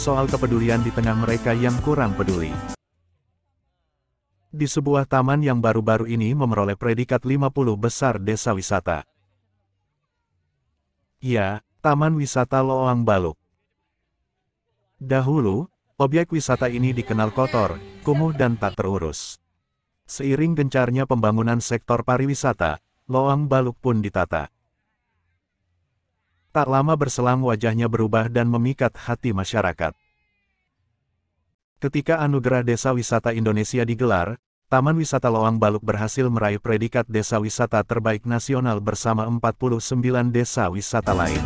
soal kepedulian di tengah mereka yang kurang peduli. Di sebuah taman yang baru-baru ini memperoleh predikat 50 besar desa wisata. Ya, Taman Wisata Loang Baluk. Dahulu, objek wisata ini dikenal kotor, kumuh dan tak terurus. Seiring gencarnya pembangunan sektor pariwisata, Loang Baluk pun ditata. Tak lama berselang wajahnya berubah dan memikat hati masyarakat. Ketika Anugerah Desa Wisata Indonesia digelar, Taman Wisata Loang Baluk berhasil meraih predikat Desa Wisata Terbaik Nasional bersama 49 desa wisata lain.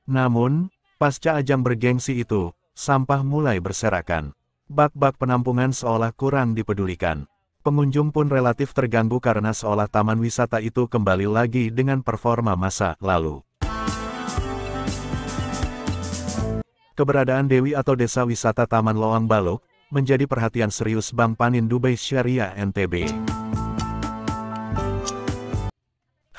Namun, pasca ajang bergengsi itu, sampah mulai berserakan. Bak-bak penampungan seolah kurang dipedulikan. Pengunjung pun relatif terganggu karena seolah taman wisata itu kembali lagi dengan performa masa lalu. Keberadaan Dewi atau Desa Wisata Taman Loang Baluk menjadi perhatian serius Bank Panin Dubai Syariah NTB.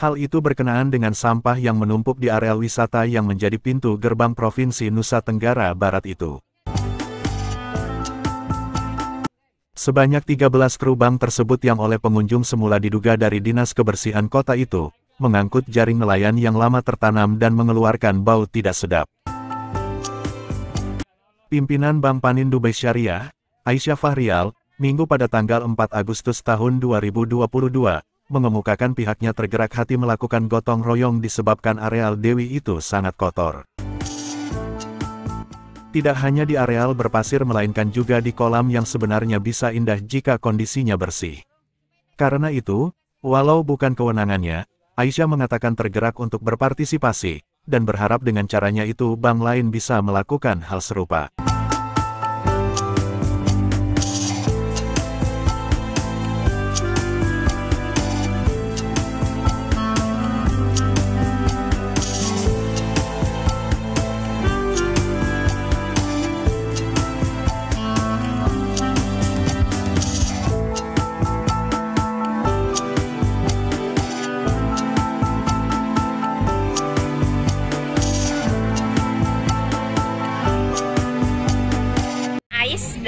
Hal itu berkenaan dengan sampah yang menumpuk di areal wisata yang menjadi pintu gerbang Provinsi Nusa Tenggara Barat itu. Sebanyak 13 kru bank tersebut yang oleh pengunjung semula diduga dari Dinas Kebersihan Kota itu, mengangkut jaring nelayan yang lama tertanam dan mengeluarkan bau tidak sedap. Pimpinan Bank Panin Dubai Syariah, Aisyah Fahrial, Minggu pada tanggal 4 Agustus tahun 2022, mengemukakan pihaknya tergerak hati melakukan gotong royong disebabkan areal Dewi itu sangat kotor. Tidak hanya di areal berpasir melainkan juga di kolam yang sebenarnya bisa indah jika kondisinya bersih. Karena itu, walau bukan kewenangannya, Aisyah mengatakan tergerak untuk berpartisipasi, dan berharap dengan caranya itu bank lain bisa melakukan hal serupa.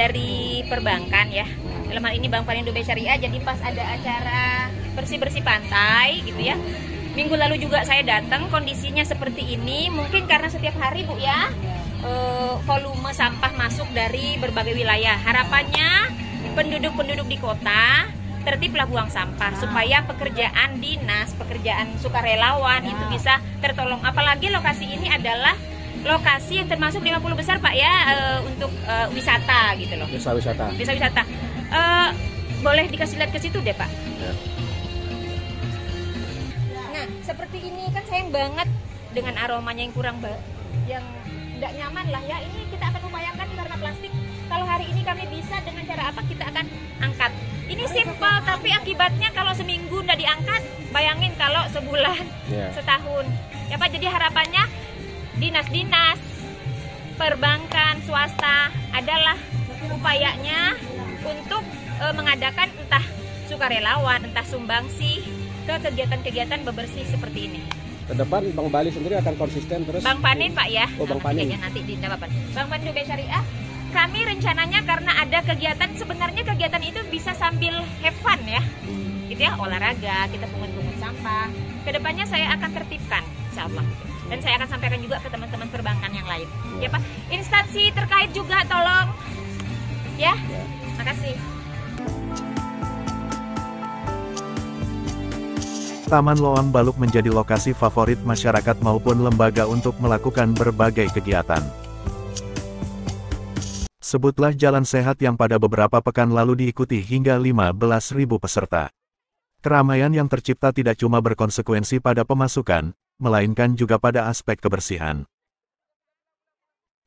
Dari perbankan ya, dalam hal ini Bank Panin Dubai Syariah, jadi pas ada acara bersih-bersih pantai gitu ya, minggu lalu juga saya datang, kondisinya seperti ini, mungkin karena setiap hari Bu ya, volume sampah masuk dari berbagai wilayah. Harapannya penduduk-penduduk di kota tertiblah buang sampah, supaya pekerjaan dinas, pekerjaan sukarelawan itu bisa tertolong, apalagi lokasi ini adalah lokasi yang termasuk 50 besar Pak ya, untuk wisata gitu loh. Desa wisata. Desa wisata. Boleh dikasih lihat ke situ deh Pak. Ya. Nah seperti ini kan sayang banget dengan aromanya yang kurang yang tidak nyaman lah ya. Ini kita akan upayakan karena plastik. Kalau hari ini kami bisa dengan cara apa, kita akan angkat. Ini simpel tapi akibatnya kalau seminggu tidak diangkat, bayangin kalau sebulan, setahun. Ya Pak, jadi harapannya dinas-dinas, perbankan, swasta adalah upayanya untuk mengadakan entah sukarelawan, entah sumbangsi ke kegiatan-kegiatan bebersih seperti ini. Ke depan Bank Bali sendiri akan konsisten terus? Bank Panin Pak ya, oh, Bank Panin. Nanti di jawaban. Bank Panin Dubai Syariah, kami rencananya karena ada kegiatan, sebenarnya kegiatan itu bisa sambil have fun ya, gitu ya, olahraga, kita pungut-pungut sampah. Kedepannya saya akan tertibkan, insya Allah. Dan saya akan sampaikan juga ke teman-teman perbankan yang lain. Ya Pak, instansi terkait juga tolong. Ya, makasih. Taman Loang Baluk menjadi lokasi favorit masyarakat maupun lembaga untuk melakukan berbagai kegiatan. Sebutlah jalan sehat yang pada beberapa pekan lalu diikuti hingga 15.000 peserta. Keramaian yang tercipta tidak cuma berkonsekuensi pada pemasukan, melainkan juga pada aspek kebersihan.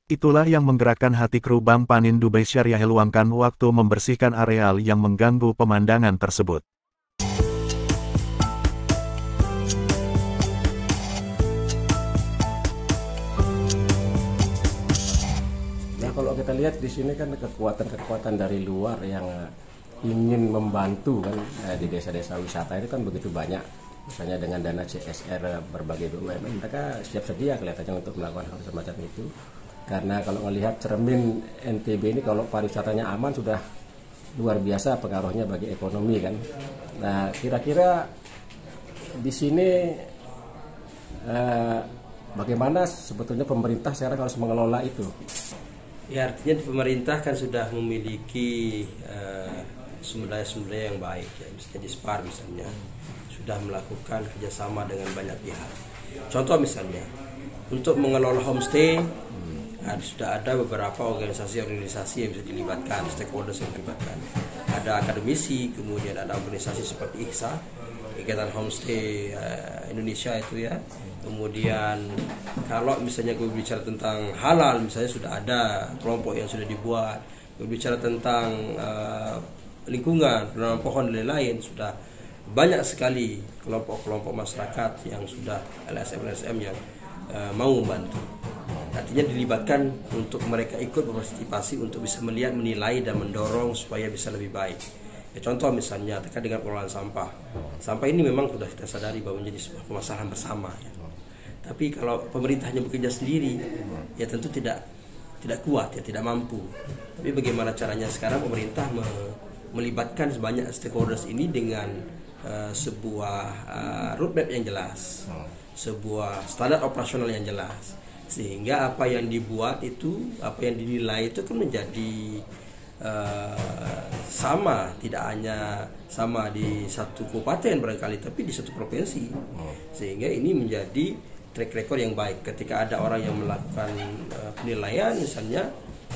Itulah yang menggerakkan hati kru Bank Panin Dubai Syariah luangkan waktu membersihkan areal yang mengganggu pemandangan tersebut. Nah, kalau kita lihat di sini kan kekuatan-kekuatan dari luar yang ingin membantu kan di desa-desa wisata itu kan begitu banyak. misalnya dengan dana CSR berbagai BUMN, mereka siap sedia kelihatannya untuk melakukan hal semacam itu. Karena kalau melihat cermin NTB ini, kalau pariwisatanya aman sudah luar biasa pengaruhnya bagi ekonomi kan. Nah, kira-kira di sini bagaimana sebetulnya pemerintah sekarang harus mengelola itu? Ya, artinya pemerintah kan sudah memiliki sumber daya yang baik, ya, misalnya di SPAR misalnya sudah melakukan kerjasama dengan banyak pihak. Contoh misalnya untuk mengelola homestay sudah ada beberapa organisasi-organisasi yang bisa dilibatkan, stakeholders yang dilibatkan. Ada akademisi, kemudian ada organisasi seperti IKSA, Ikatan Homestay Indonesia itu ya. Kemudian kalau misalnya gue bicara tentang halal, misalnya sudah ada kelompok yang sudah dibuat. Gue bicara tentang lingkungan, penanaman pohon dan lain-lain, sudah banyak sekali kelompok-kelompok masyarakat yang sudah LSM yang mau membantu. Artinya dilibatkan untuk mereka ikut berpartisipasi untuk bisa melihat, menilai dan mendorong supaya bisa lebih baik. Ya, contoh misalnya terkait dengan pengelolaan sampah. Sampah ini memang sudah kita sadari bahwa menjadi sebuah permasalahan bersama. Ya. Tapi kalau pemerintahnya bekerja sendiri, ya tentu tidak kuat, ya tidak mampu. Tapi bagaimana caranya sekarang pemerintah melibatkan sebanyak stakeholders ini dengan sebuah roadmap yang jelas, sebuah standar operasional yang jelas, sehingga apa yang dibuat itu, apa yang dinilai itu kan menjadi sama, tidak hanya sama di satu kabupaten barangkali, tapi di satu provinsi, sehingga ini menjadi track record yang baik. Ketika ada orang yang melakukan penilaian, misalnya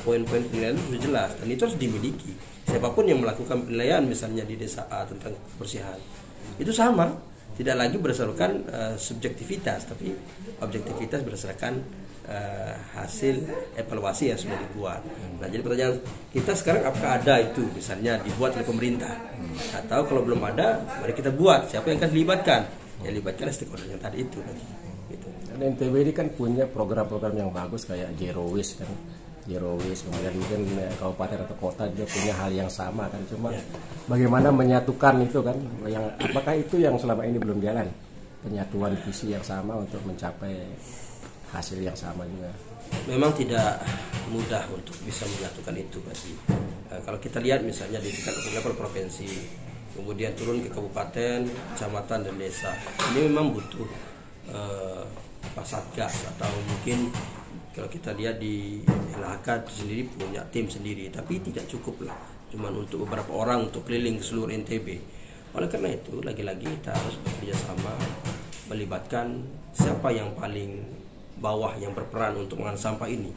poin-poin penilaian sudah jelas dan itu harus dimiliki. Siapapun yang melakukan penilaian misalnya di desa A tentang kebersihan, itu sama, tidak lagi berdasarkan subjektivitas, tapi objektivitas berdasarkan hasil evaluasi yang sudah dibuat. Nah, jadi pertanyaan kita sekarang, apakah ada itu misalnya dibuat oleh pemerintah, atau kalau belum ada, mari kita buat. Siapa yang akan dilibatkan? Ya libatkan stakeholder yang tadi itu. Gitu. Dan NTB ini kan punya program-program yang bagus kayak Zero Waste kan, Zero Waste. Kemudian mungkin kabupaten atau kota dia punya hal yang sama kan, cuma bagaimana menyatukan itu kan, yang apakah itu yang selama ini belum jalan, penyatuan visi yang sama untuk mencapai hasil yang sama juga. Memang tidak mudah untuk bisa menyatukan itu pasti. Kalau kita lihat misalnya di tingkat level provinsi, kemudian turun ke kabupaten, kecamatan dan desa, ini memang butuh satgas, atau mungkin kalau kita lihat di LHK sendiri punya tim sendiri, tapi tidak cukup lah, cuma untuk beberapa orang untuk keliling seluruh NTB. Oleh karena itu, lagi-lagi kita harus bekerja sama, melibatkan siapa yang paling bawah yang berperan untuk mengelola sampah ini.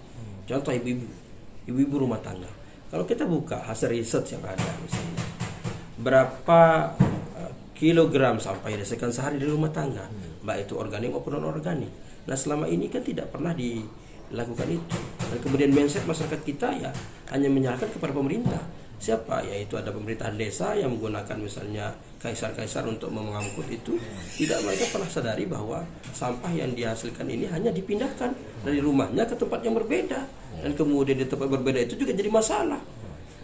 Contoh ibu-ibu rumah tangga. Kalau kita buka hasil riset yang ada, misalnya berapa kilogram sampah yang dihasilkan sehari di rumah tangga, baik itu organik maupun non organik. Nah, selama ini kan tidak pernah dilakukan itu. Dan kemudian mindset masyarakat kita ya hanya menyalahkan kepada pemerintah. Siapa? Yaitu ada pemerintahan desa yang menggunakan misalnya kaisar-kaisar untuk mengangkut itu. Tidak, mereka pernah sadari bahwa sampah yang dihasilkan ini hanya dipindahkan dari rumahnya ke tempat yang berbeda, dan kemudian di tempat berbeda itu juga jadi masalah.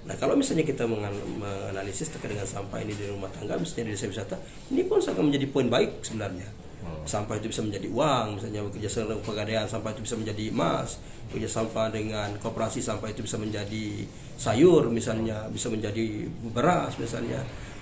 Nah, kalau misalnya kita menganalisis terkait dengan sampah ini di rumah tangga, misalnya di desa wisata, ini pun sangat menjadi poin baik sebenarnya. Sampah itu bisa menjadi uang, misalnya bekerja sama dengan pegadaian, sampah itu bisa menjadi emas, bekerja sama dengan koperasi, sampah itu bisa menjadi sayur misalnya, bisa menjadi beras misalnya.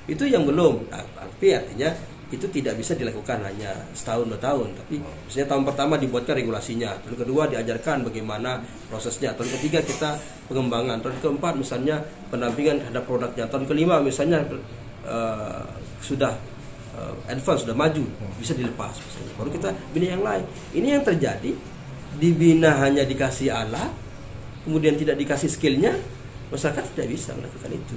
Itu yang belum, tapi artinya itu tidak bisa dilakukan hanya setahun 2 tahun, tapi misalnya tahun pertama dibuatkan regulasinya, tahun kedua diajarkan bagaimana prosesnya, tahun ketiga kita pengembangan, tahun keempat misalnya pendampingan terhadap produknya, tahun kelima misalnya sudah advance, sudah maju, bisa dilepas misalnya. Baru kita bina yang lain. Ini yang terjadi, dibina hanya dikasih alat, kemudian tidak dikasih skillnya, masyarakat tidak bisa melakukan itu.